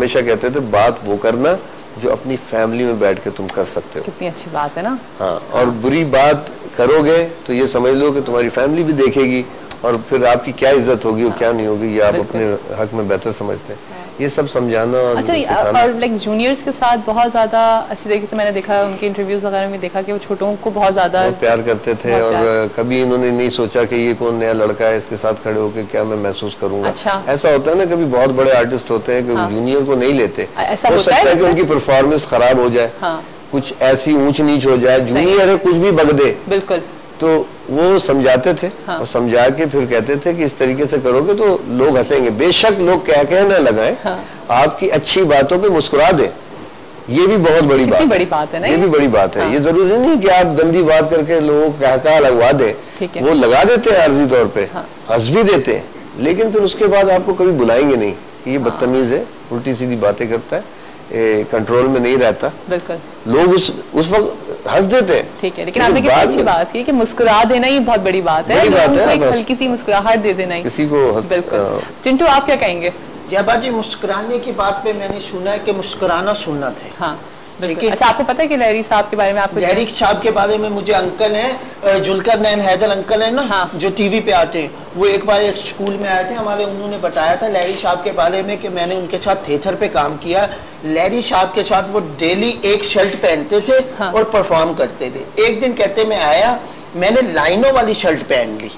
हमेशा कहते थे बात वो करना जो अपनी फैमिली में बैठ के तुम कर सकते हो। कितनी अच्छी बात है ना। हाँ, और बुरी बात करोगे तो ये समझ लो कि तुम्हारी फैमिली भी देखेगी और फिर आपकी क्या इज्जत होगी और क्या नहीं होगी, ये आप अपने हक में बेहतर समझते हैं। ये सब समझाना। अच्छा, और लाइक जूनियर्स के साथ बहुत ज्यादा अच्छी तरीके से मैंने देखा, उनके इंटरव्यूज वगैरह में देखा कि वो छोटों को बहुत ज्यादा प्यार करते थे और कभी इन्होंने नहीं सोचा कि ये कौन नया लड़का है, इसके साथ खड़े होकर क्या मैं महसूस करूंगा। अच्छा। ऐसा होता है ना, कभी बहुत बड़े आर्टिस्ट होते हैं कि जूनियर को नहीं लेते, हो सकता है कि उनकी परफॉर्मेंस खराब हो जाए, कुछ ऐसी ऊंच नीच हो जाए, जूनियर है कुछ भी बग दे, बिल्कुल, तो वो समझाते थे। और समझा के फिर कहते थे कि इस तरीके से करोगे तो लोग हंसेंगे, बेशक लोग क्या कहना लगाएं, आपकी अच्छी बातों पे मुस्कुरा दें। ये भी बहुत बड़ी बात है ना, ये भी बड़ी बात है। ये जरूरी नहीं कि आप गंदी बात करके लोगों को क्या लगवा दें, वो लगा देते हैं आर्जी तौर पे, हंस भी देते हैं, लेकिन फिर उसके बाद आपको कभी बुलाएंगे नहीं कि ये बदतमीज है, उल्टी सीधी बातें करता है, कंट्रोल में नहीं रहता। बिल्कुल, लोग उस वक्त हंस देते हैं। ठीक है, लेकिन आपने कितनी अच्छी बात की कि मुस्कुरा देना ही बहुत बड़ी बात है, एक हल्की सी मुस्कुराहट दे देना किसी को। बिल्कुल। चिंटू, आप क्या कहेंगे? जया जी, मुस्कुराने की बात पे मैंने सुना है कि मुस्कुराना सुन्नत है। हाँ, अच्छा, आपको पता है कि लहरी साहब के बारे में? आपको लहरी साहब के बारे में मुझे अंकल हैं, जुल्करनैन हैदर अंकल है ना, हाँ, जो टीवी पे आते हैं, वो एक बार एक स्कूल में आए थे हमारे, उन्होंने बताया था लहरी साहब के बारे में कि मैंने उनके साथ थिएटर पे काम किया। लहरी साहब के साथ वो डेली एक शर्ट पहनते थे, हाँ, और परफॉर्म करते थे। एक दिन कहते मैं आया, मैंने लाइनों वाली शर्ट पहन ली,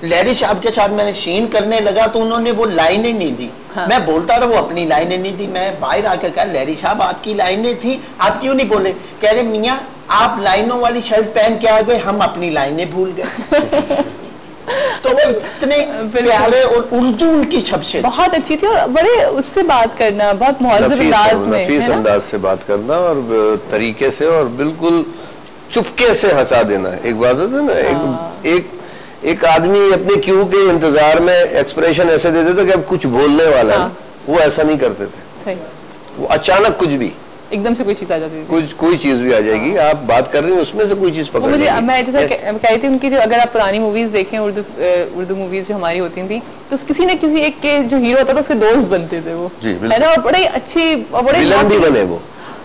लहरी साहब के साथ मैंने सीन करने लगा तो उन्होंने वो लाइनें नहीं दी। हाँ। मैं बोलता रहा, वो अपनी लाइनें नहीं दी। मैं बाहर आकर कहा, लहरी साहब आपकी लाइनें थी, आप क्यों नहीं बोले? कह रहे मियाँ आप लाइनों वाली शर्ट पहन के आ गए, हम अपनी लाइनें भूल गए। तो वो इतने प्यारे, और उर्दू उनकी सबसे बहुत अच्छी थी, और बड़े उससे बात करना, बहुत मुहज़्ज़ब अंदाज से बात करना, और तरीके से, और बिल्कुल चुपके से हंसा देना। एक बात है ना, एक आदमी अपने क्यू के इंतजार में एक्सप्रेशन ऐसे दे देता कि अब कुछ बोलने वाला है, वो ऐसा नहीं करते थे। सही। वो अचानक कुछ भी, एकदम से कोई चीज आ जाती थी, कोई चीज भी आ जाएगी, आप बात कर रहे हैं उसमें से कोई चीज पकड़ मुझे, मैं जैसा कही थी उनकी, जो अगर आप पुरानी मूवीज देखें, उर्दू मूवीज जो हमारी होती थी, तो किसी न किसी एक के जो हीरो होता था उसके दोस्त बनते थे वो, है ना, बड़े अच्छी, बड़े विलन भी बने वो।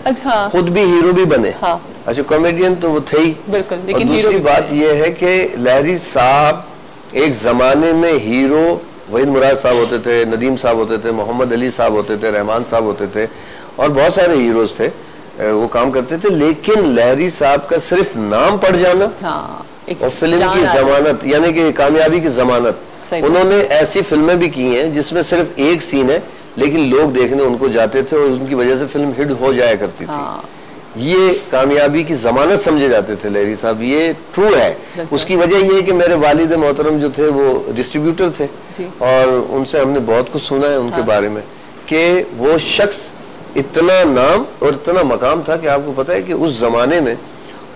अच्छा, खुद भी हीरो भी बने। हाँ। अच्छा, कॉमेडियन तो वो थे ही, बिल्कुल, लेकिन दूसरी बात ये है कि लहरी साहब एक जमाने में हीरो वहीद मुराद साहब होते थे, नदीम साहब होते थे, मोहम्मद अली साहब होते थे, रहमान साहब होते थे, और बहुत सारे हीरोज थे, वो काम करते थे, लेकिन लहरी साहब का सिर्फ नाम पड़ जाना, हाँ, और फिल्म की जमानत, यानी कि कामयाबी की जमानत। उन्होंने ऐसी फिल्में भी की हैं जिसमें सिर्फ एक सीन है, लेकिन लोग देखने उनको जाते थे और उनकी वजह से फिल्म हिट हो जाया करती थी। ये कामयाबी की जमानत समझे जाते थे लहरी साहब, ये ट्रू है। उसकी वजह ये है कि मेरे वालिद मोहतरम जो थे वो डिस्ट्रीब्यूटर थे, और उनसे हमने बहुत कुछ सुना है उनके बारे में, कि वो शख्स इतना नाम और इतना मकाम था कि आपको पता है कि उस जमाने में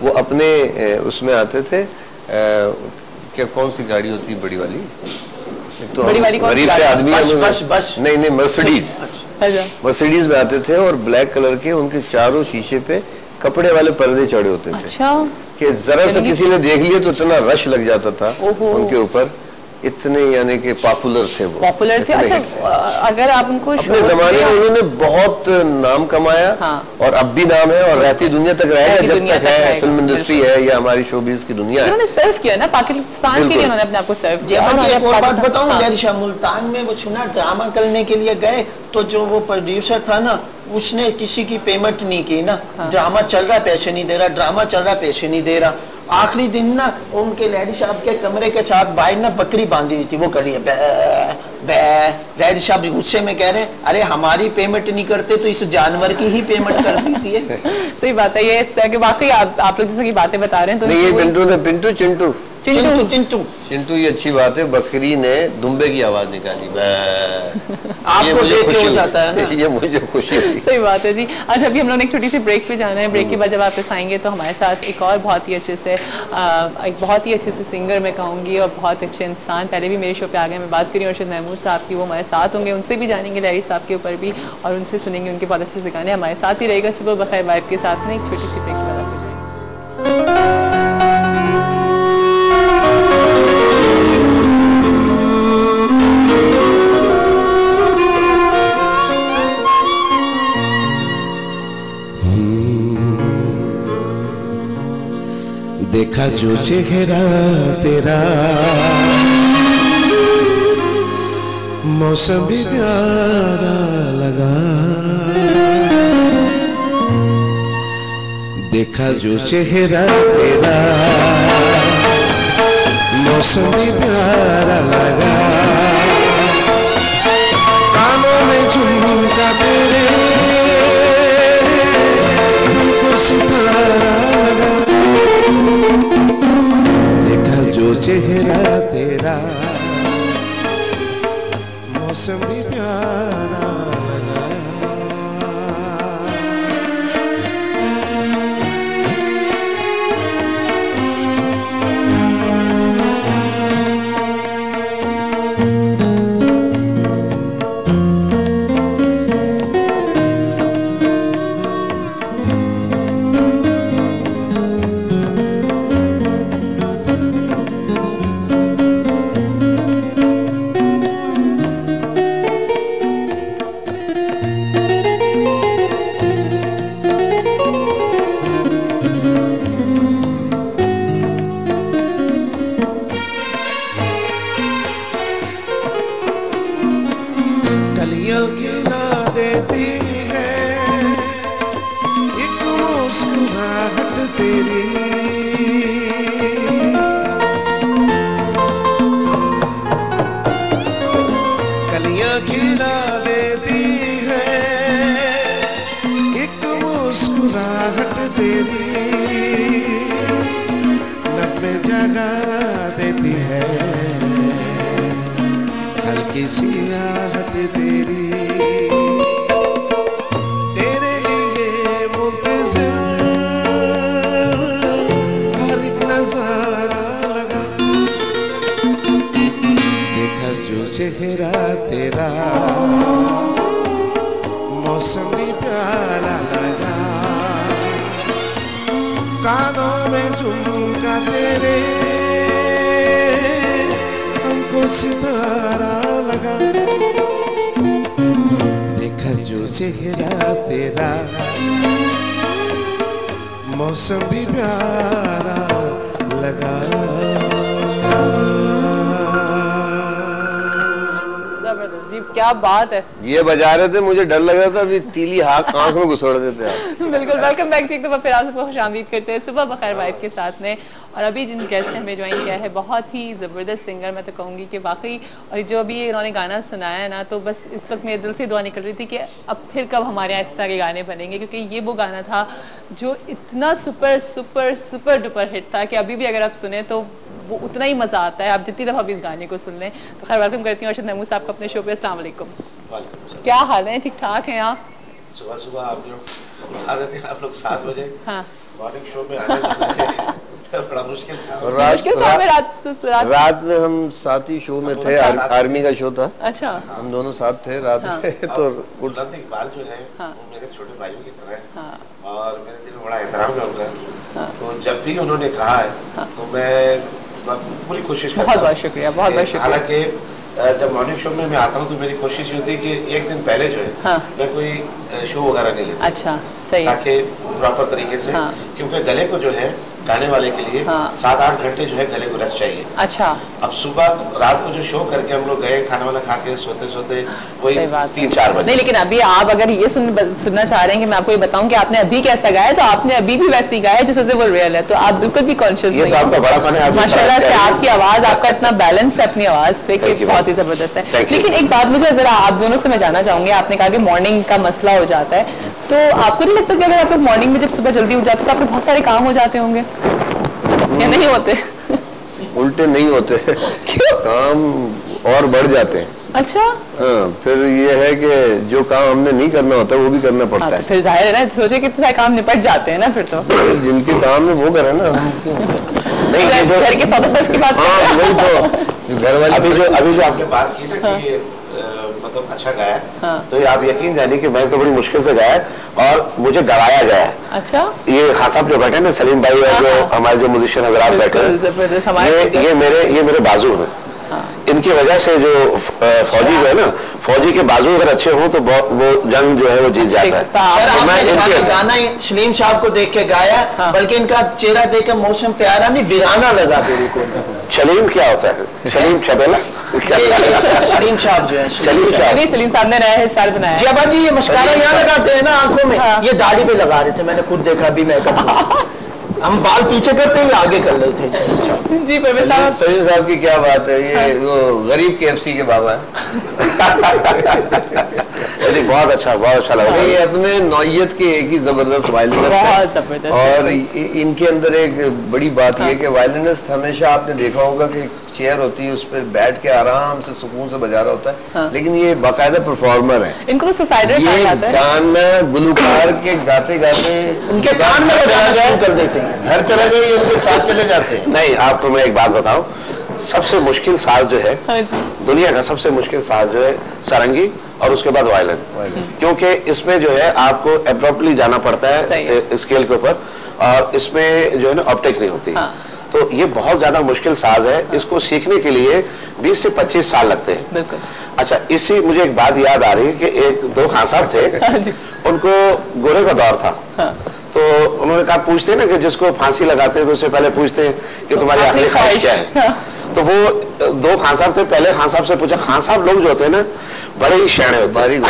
वो अपने उसमें आते थे, क्या कौन सी गाड़ी होती है बड़ी वाली, तो गरीब से आदमी, बस नहीं, मर्सिडीज में आते थे, और ब्लैक कलर के उनके चारों शीशे पे कपड़े वाले पर्दे चढ़े होते थे। अच्छा। कि जरा से किसी ने देख लिया तो इतना रश लग जाता था उनके ऊपर, इतने यानी कि पॉपुलर थे वो, पॉपुलर थे। अच्छा, अगर आप उनको अपने जमाने में उन्होंने बहुत नाम कमाया, हाँ, और अब भी नाम है, और रहती दुनिया तक रहेगा जब तक है, फिल्म इंडस्ट्री है या हमारी शोबिज़ की दुनिया है। उन्होंने सर्व किया ना पाकिस्तान के लिए, उन्होंने अपने आप को सर्व किया। एक और बात बताऊं, जैसे मुल्तान में वो चुना ड्रामा करने के लिए गए, तो जो वो प्रोड्यूसर था ना, उसने किसी की पेमेंट नहीं की ना, ड्रामा चल रहा पैसे नहीं दे रहा, ड्रामा चल रहा पैसे नहीं दे रहा। आखिरी दिन ना उनके लहरी साहब के कमरे के साथ बाहर ना बकरी बांधी हुई थी, वो कर रही है लहरी साहब गुस्से में कह रहे हैं, अरे हमारी पेमेंट नहीं करते तो इस जानवर की ही पेमेंट कर दी थी। सही बात है, ये इस तरह के वाकई आप लोग जैसे की बातें बता रहे हैं, तो नहीं, ये पिंटू ने चिंटू चिंटू, ये अच्छी बात है, बकरी ने दुम्बे की आवाज निकाली, आपको देख के हो जाता है ना, ये मुझे खुशी हुई। सही बात है जी। अच्छा, अभी हम लोग एक छोटी सी ब्रेक पे जाना है, ब्रेक के बाद जब वापस आएंगे तो हमारे साथ एक और बहुत ही अच्छे से सिंगर मैं कहूँगी, और बहुत अच्छे इंसान पहले भी मेरे शो पे आ गए, मैं बात करी अर्शद महमूद साहब की, वो हमारे साथ होंगे, उनसे भी जानेंगे लहरी साहब के ऊपर भी, और उनसे सुनेंगे उनके बहुत अच्छे से गाने। हमारे साथ ही रहेगा सुबह बखैर वाइब के साथ में, एक छोटी सी ब्रेक के बाद आपको जाएंगे। देखा जो चेहरा तेरा मौसम भी प्यारा लगा, देखा जो चेहरा तेरा मौसम भी प्यारा लगा, कानों में झुमका तेरे हमको सितारा लगा, देखा जो चेहरा तेरा मौसम भी प्यारा लगा। कलियां खिला देती है एक मुस्कुराहट तेरी, कलियां खिला देती है एक मुस्कुराहट तेरी, लब में जगा देती है हल्की सी आहट तेरी, तेरे लिए मुंतज़िर हर एक नजारा लगा, देखा जो चेहरा तेरा मौसम भी प्यारा लगा, कानों में झुमका तेरे हमको सितारा लगा, देखा जो चेहरा तेरा मौसम भी प्यारा लगा। जबरदस्त जी, क्या बात है। ये बजा रहे थे, मुझे डर लग रहा था अभी तीली आंख में घुसड़ देते आप। बिल्कुल, वेलकम बैक एक दफा फिर आप सबको खुशामदीद करते हैं सुबह बखैर वाइब के साथ में। और अभी जिन गेस्ट ने हमें ज्वाइन किया है बहुत ही ज़बरदस्त सिंगर, मैं तो कहूँगी कि वाकई, और जो अभी इन्होंने गाना सुनाया है ना, तो बस इस वक्त मेरे दिल से दुआ निकल रही थी कि अब फिर कब हमारे यहाँ इस तरह के गाने बनेंगे, क्योंकि ये वो गाना था जो इतना super super super duper hit था कि अभी भी अगर आप सुने तो वो उतना ही मज़ा आता है, आप जितनी दफ़ा भी इस गाने को सुन लें। तो खैर वेलकम करती हूँ अर्शद महमूद साहब को अपने शो पे। अस्सलाम वालेकुम। क्या हाल है, ठीक ठाक हैं आप? सुबह सुबह आप लोग उठा देते हैं, आप लोग 7 बजे हाँ मॉर्निंग शो में आने बड़ा मुश्किल था। मुश्किल था। रात में हम साथ ही शो में थे, आर्मी का शो था। अच्छा, हम दोनों साथ थे रात में। तो इकबाल जो है वो मेरे छोटे भाइयों की तरह है और मेरे दिल में बड़ा एहतराम है उनका, तो जब भी उन्होंने कहा है तो मैं पूरी कोशिश करता हूं। बहुत शुक्रिया, बहुत बहुत शुक्रिया। हालांकि जब मॉर्निंग शो में मैं आता हूँ तो मेरी कोशिश ये होती है कि एक दिन पहले जो है मैं कोई शो वगैरह नहीं लेता। अच्छा, सही, ताकि प्रॉपर तरीके से, क्योंकि गले को जो है गाने वाले के लिए 7-8 घंटे जो है गले को रेस्ट चाहिए। अच्छा, अब सुबह रात को जो शो करके हम लोग गए, खाना वाना खा के सोते सोते कोई 3-4 बजे। नहीं, लेकिन अभी आप अगर ये सुनना चाह रहे हैं कि मैं आपको ये बताऊं कि आपने अभी कैसा गाया, तो आपने अभी भी वैसे ही गाया जैसे वो रियल है, तो आप बिल्कुल भी कॉन्शियस नहीं। तो आपका बड़ापन है माशाल्लाह से, आपकी आवाज, आपका इतना बैलेंस है अपनी आवाज पे कि बहुत ही जबरदस्त है। लेकिन एक बात मुझे जरा आप दोनों से मैं जानना चाहूंगी, आपने कहा कि मॉर्निंग का मसला हो जाता है, तो आपको नहीं लगता कि अगर आप लोग मॉर्निंग में जब सुबह जल्दी उठ जाते तो आपके बहुत सारे काम हो जाते होंगे या नहीं होते? उल्टे नहीं होते काम और बढ़ जाते हैं। अच्छा, हाँ, फिर ये है कि जो काम हमने नहीं करना होता वो भी करना पड़ता है। फिर जाहिर है ना, सोचे कितने सारे काम निपट जाते हैं ना फिर तो। जिनके काम है वो करे ना। नहीं, घर के सौदा सर्फ की बात। हाँ, वही तो घर वाले। अभी जो आपने बात की ना कि मतलब अच्छा गाया, तो ये आप यकीन जानिए कि मैं तो बड़ी मुश्किल से गाया और मुझे गवाया गया है। अच्छा, ये खास साहब जो बैठे हैं ना, सलीम भाई और जो हमारे जो म्यूजिशियन हजरात बैठे हैं, ये मेरे बाजू हैं। इनकी वजह से जो फौजी जो है ना, फौजी के बाजू अगर अच्छे हों तो वो जंग जो है वो जीत जाता है। आपने गाना सलीम साहब को देख के गाया, बल्कि इनका चेहरा देख के मौसम प्यारा नहीं वीराना लगा बिल्कुल। सलीम क्या होता है? सलीम छपेला? सलीम साहब जो है, सलीम साहब ने नया हेयर स्टाइल बनाया। जी अबा जी, ये मस्कारा यहाँ लगाते हैं ना आंखों में, ये दाढ़ी पे लगा रहे थे, मैंने खुद देखा अभी मेकअप। हम बाल पीछे करते हुए आगे कर रहे थे। जी सलीम साहब की क्या बात है, ये वो गरीब KFC के बाबा है। बहुत अच्छा लगा। ये अपने नौयत के एक ही जबरदस्त वायलिनिस्ट है, और इनके अंदर एक बड़ी बात यह कि वायलिनिस्ट हमेशा आपने देखा होगा कि चेयर होती है, उस पर बैठ के आराम से सुकून से बजा रहा होता है, लेकिन ये बाकायदा परफॉर्मर है। इनको तो सोसाइटी ये गाना गुलकार के गाते गाते उनके कान में कर देते हैं, घर चला गए, उनके साथ चले जाते हैं। नहीं, आपको मैं एक बात बताऊं, सबसे मुश्किल साज जो है दुनिया का, सबसे मुश्किल साज जो है सारंगी और उसके बाद वायलिन, क्योंकि इसमें जो है आपको एब्रप्टली जाना पड़ता है स्केल के ऊपर, और इसमें जो है ना ऑप्टिक नहीं होती। तो ये बहुत ज्यादा मुश्किल साज है। इसको सीखने के लिए 20 से 25 साल लगते हैं। अच्छा, इसी मुझे एक बात याद आ रही है कि दो खान साहब थे, उनको गोरे का दौर था, तो उन्होंने कहा, पूछते ना कि जिसको फांसी लगाते हैं तो उससे पहले पूछते हैं कि तुम्हारी आखिरी ख्वाहिश क्या है। तो वो दो खान साहब थे, पहले खान साहब से पूछा। खान साहब लोग जो होते हैं ना बड़े ही सियाने होते हैं,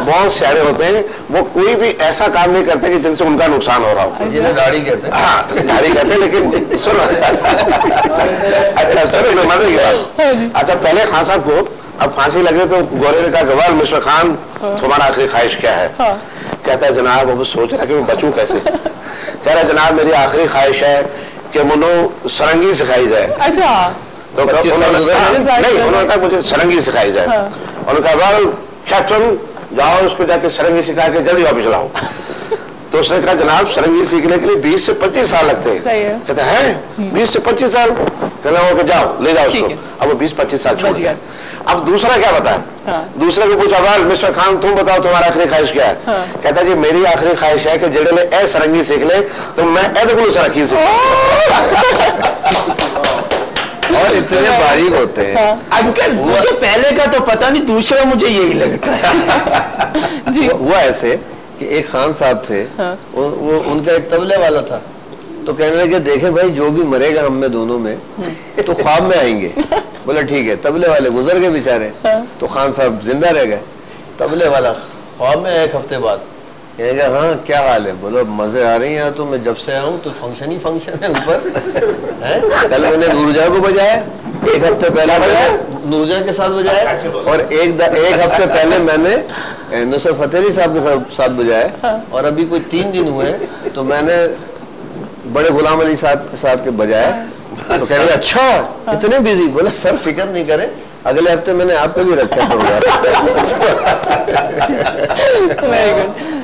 बहुत सियाने होते हैं, वो कोई भी ऐसा काम नहीं करते कि जिनसे उनका नुकसान हो रहा हो। जिन्हें दाढ़ी कहते हैं, हाँ दाढ़ी कहते हैं, लेकिन सुनो अच्छा सुनो मजे की बात। अच्छा, पहले खान साहब को अब फांसी लगे तो गोरे ने कहा, गवाल मिस्टर खान तुम्हारा आखिरी ख्वाहिश क्या है? कहता है, जनाब वो सोच रहा कि मैं बचूं कैसे। कह रहा, जनाब मेरी आखिरी ख्वाहिश है कि मुझे सरंगी सिखाई जाए। अच्छा, तो उन्होंने कहा मुझे सरंगी सिखाई जाए। उन्होंने कहा, वेल कैप्टन जाओ उसको जाके सरंगी सिखा के जल्दी वापस लाओ। तो उसने कहा, जनाब सरंगी सीखने के लिए 20 से 25 साल लगते हैं। कहते हैं 20 से 25 साल? कहना जाओ ले जाओ उसको। अब वो 20-25 साल छोड़ गया। अब दूसरा क्या बताया? दूसरे को पूछा, वेल मिस्टर खान तुम बताओ तुम्हारा आखिरी ख्वाहिश क्या है? कहता जी मेरी आखिरी ख्वाहिश है कि जेड़े ए सरंगी सीख ले तो मैं एदगुल सरंगी सीख। और इतने बारीक होते हैं। अंकल मुझे पहले का तो पता नहीं, दूसरा मुझे यही लगता है। जी हुआ ऐसे कि एक खान साहब थे, वो उनका एक तबले वाला था, तो कहने लगे, देखे भाई जो भी मरेगा हम में दोनों में तो ख्वाब में आएंगे। बोला ठीक है। तबले वाले गुजर गए बेचारे, तो खान साहब जिंदा रह गए। तबले वाला ख्वाब में 1 हफ्ते बाद कहेगा, हाँ क्या हाल है? बोलो मजे आ रही हैं, तो मैं जब से आऊँ तो फंक्शन ही फंक्शन है ऊपर। कल मैंने नूरजहां को बजाया, 1 हफ्ते पहले बजाया नूरजहां के साथ बजाया, और एक हफ्ते पहले मैंने नुसरत फतेह अली साहब के साथ बजाया, और अभी कोई 3 दिन हुए तो मैंने बड़े गुलाम अली साहब के साथ के बजाया। तो कह रहे, अच्छा इतने बिजी? बोला सर फिक्र नहीं करें, अगले हफ्ते मैंने आपको भी रखा होगा।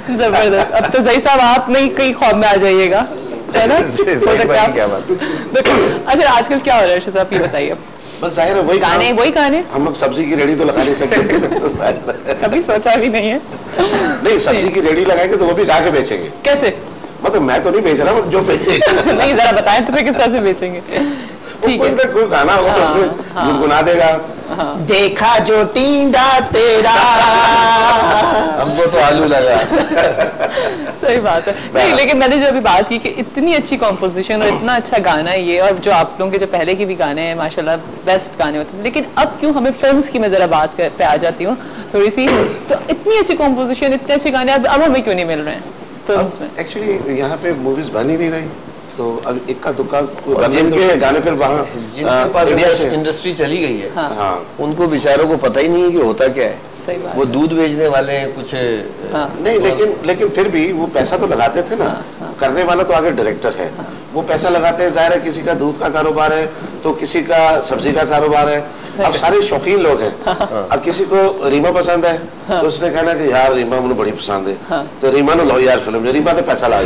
जबरदस्त। अब तो सही साहब आप नहीं कहीं ख्वाब में आ जाइएगा, है ना? क्या बात। अच्छा, आजकल क्या हो रहा है अर्शद साहब, ये बताइए। बस जाहिर है वही गाने। हम लोग सब्जी की रेडी तो लगा नहीं सकते। कभी सोचा भी नहीं है। नहीं, सब्जी की रेडी लगाएंगे तो वो भी गा के बेचेंगे। कैसे? मतलब मैं तो नहीं बेच रहा हूँ, जो बेचेगा। नहीं, जरा बताएं तो किस तरह से बेचेंगे? ठीक है, कोई गाना होगा तो उसमें गुनगुना देगा। देखा जो टींडा तेरा, हमको तो आलू लगा। सही बात है। नहीं, लेकिन मैंने जो अभी बात की कि इतनी अच्छी कॉम्पोजिशन और इतना अच्छा गाना है ये, और जो आप लोगों के जो पहले के भी गाने हैं माशाल्लाह बेस्ट गाने होते हैं, लेकिन अब क्यों हमें फिल्म्स की मैं जरा बात पे आ जाती हूँ थोड़ी सी, तो इतनी अच्छी कॉम्पोजिशन, इतने अच्छे गाने अब हमें क्यों नहीं मिल रहे हैं फिल्म्स में? एक्चुअली यहाँ पे मूवीज बन ही नहीं रही, तो अब इक्का दुक्का जिनके गाने फिर वहाँ इंडस्ट्री चली गई है, हाँ उनको बेचारों को पता ही नहीं है कि होता क्या है। सही बात। वो दूध बेचने वाले हैं कुछ, नहीं, लेकिन फिर भी वो पैसा तो लगाते थे ना। करने वाला तो आगे डायरेक्टर है, वो पैसा लगाते हैं। जाहिर है किसी का दूध का कारोबार है तो किसी का सब्जी का कारोबार है। अब सारे शौकीन लोग हैं। अब किसी को रीमा पसंद है तो उसने कहना कि यार रीमा मुझे बड़ी पसंद है, तो रीमा ने लो यार फिल्म, रीमा तो पैसा ला